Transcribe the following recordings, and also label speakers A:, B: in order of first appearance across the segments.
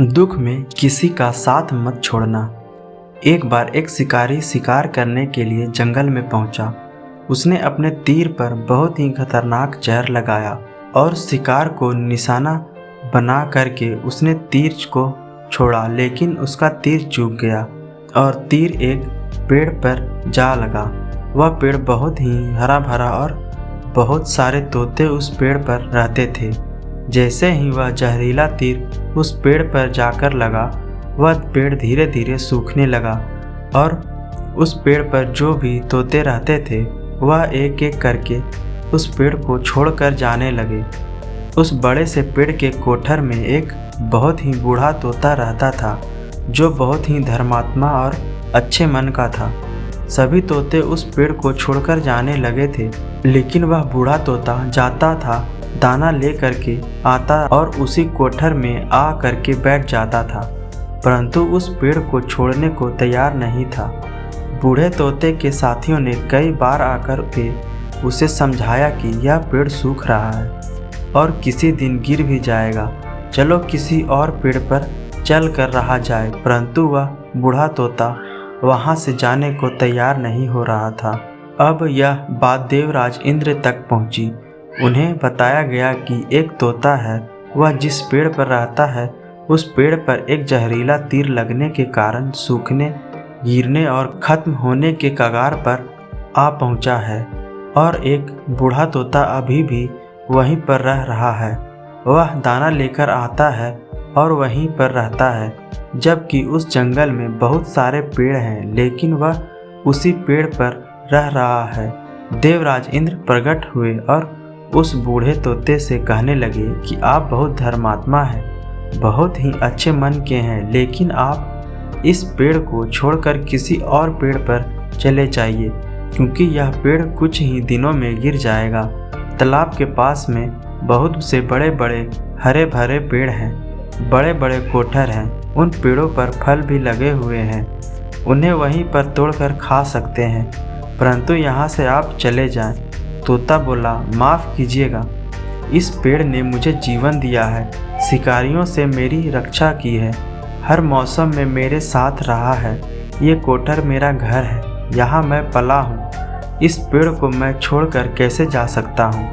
A: दुख में किसी का साथ मत छोड़ना। एक बार एक शिकारी शिकार करने के लिए जंगल में पहुंचा। उसने अपने तीर पर बहुत ही खतरनाक जहर लगाया और शिकार को निशाना बना करके उसने तीर को छोड़ा, लेकिन उसका तीर चूक गया और तीर एक पेड़ पर जा लगा। वह पेड़ बहुत ही हरा भरा और बहुत सारे तोते उस पेड़ पर रहते थे। जैसे ही वह जहरीला तीर उस पेड़ पर जाकर लगा, वह पेड़ धीरे धीरे सूखने लगा और उस पेड़ पर जो भी तोते रहते थे वह एक एक करके उस पेड़ को छोड़कर जाने लगे। उस बड़े से पेड़ के कोठर में एक बहुत ही बूढ़ा तोता रहता था, जो बहुत ही धर्मात्मा और अच्छे मन का था। सभी तोते उस पेड़ को छोड़कर जाने लगे थे, लेकिन वह बूढ़ा तोता जाता था, दाना ले करके आता और उसी कोठर में आ करके बैठ जाता था, परंतु उस पेड़ को छोड़ने को तैयार नहीं था। बूढ़े तोते के साथियों ने कई बार आकर के उसे समझाया कि यह पेड़ सूख रहा है और किसी दिन गिर भी जाएगा, चलो किसी और पेड़ पर चल कर रहा जाए, परंतु वह बूढ़ा तोता वहाँ से जाने को तैयार नहीं हो रहा था। अब यह बात देवराज इंद्र तक पहुँची। उन्हें बताया गया कि एक तोता है, वह जिस पेड़ पर रहता है उस पेड़ पर एक जहरीला तीर लगने के कारण सूखने, गिरने और खत्म होने के कगार पर आ पहुंचा है और एक बूढ़ा तोता अभी भी वहीं पर रह रहा है। वह दाना लेकर आता है और वहीं पर रहता है, जबकि उस जंगल में बहुत सारे पेड़ हैं, लेकिन वह उसी पेड़ पर रह रहा है। देवराज इंद्र प्रकट हुए और उस बूढ़े तोते से कहने लगे कि आप बहुत धर्मात्मा हैं, बहुत ही अच्छे मन के हैं, लेकिन आप इस पेड़ को छोड़कर किसी और पेड़ पर चले जाइए, क्योंकि यह पेड़ कुछ ही दिनों में गिर जाएगा। तालाब के पास में बहुत से बड़े बड़े हरे भरे पेड़ हैं, बड़े बड़े कोठर हैं, उन पेड़ों पर फल भी लगे हुए हैं, उन्हें वहीं पर तोड़कर खा सकते हैं, परंतु यहाँ से आप चले जाएं। तोता बोला, माफ़ कीजिएगा, इस पेड़ ने मुझे जीवन दिया है, शिकारियों से मेरी रक्षा की है, हर मौसम में मेरे साथ रहा है, ये कोठर मेरा घर है, यहाँ मैं पला हूँ, इस पेड़ को मैं छोड़कर कैसे जा सकता हूँ?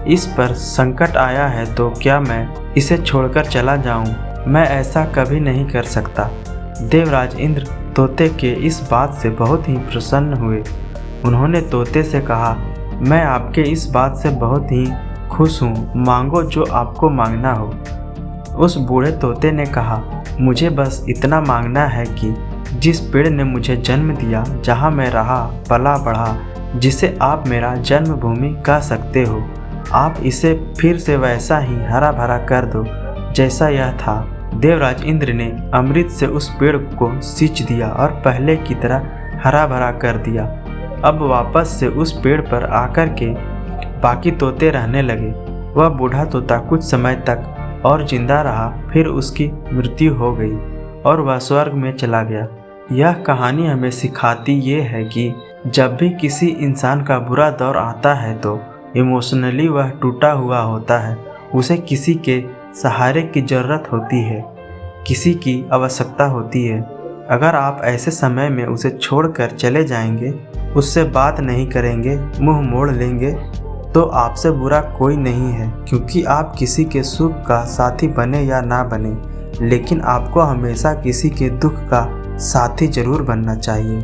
A: इस पर संकट आया है तो क्या मैं इसे छोड़कर चला जाऊँ? मैं ऐसा कभी नहीं कर सकता। देवराज इंद्र तोते के इस बात से बहुत ही प्रसन्न हुए। उन्होंने तोते से कहा, मैं आपके इस बात से बहुत ही खुश हूँ, मांगो जो आपको मांगना हो। उस बूढ़े तोते ने कहा, मुझे बस इतना मांगना है कि जिस पेड़ ने मुझे जन्म दिया, जहाँ मैं रहा पला बढ़ा, जिसे आप मेरा जन्मभूमि कह सकते हो, आप इसे फिर से वैसा ही हरा भरा कर दो जैसा यह था। देवराज इंद्र ने अमृत से उस पेड़ को सींच दिया और पहले की तरह हरा भरा कर दिया। अब वापस से उस पेड़ पर आकर के बाकी तोते रहने लगे। वह बूढ़ा तोता कुछ समय तक और जिंदा रहा, फिर उसकी मृत्यु हो गई और वह स्वर्ग में चला गया। यह कहानी हमें सिखाती ये है कि जब भी किसी इंसान का बुरा दौर आता है तो इमोशनली वह टूटा हुआ होता है, उसे किसी के सहारे की ज़रूरत होती है, किसी की आवश्यकता होती है। अगर आप ऐसे समय में उसे छोड़कर चले जाएंगे, उससे बात नहीं करेंगे, मुंह मोड़ लेंगे, तो आपसे बुरा कोई नहीं है, क्योंकि आप किसी के सुख का साथी बने या ना बने, लेकिन आपको हमेशा किसी के दुख का साथी जरूर बनना चाहिए।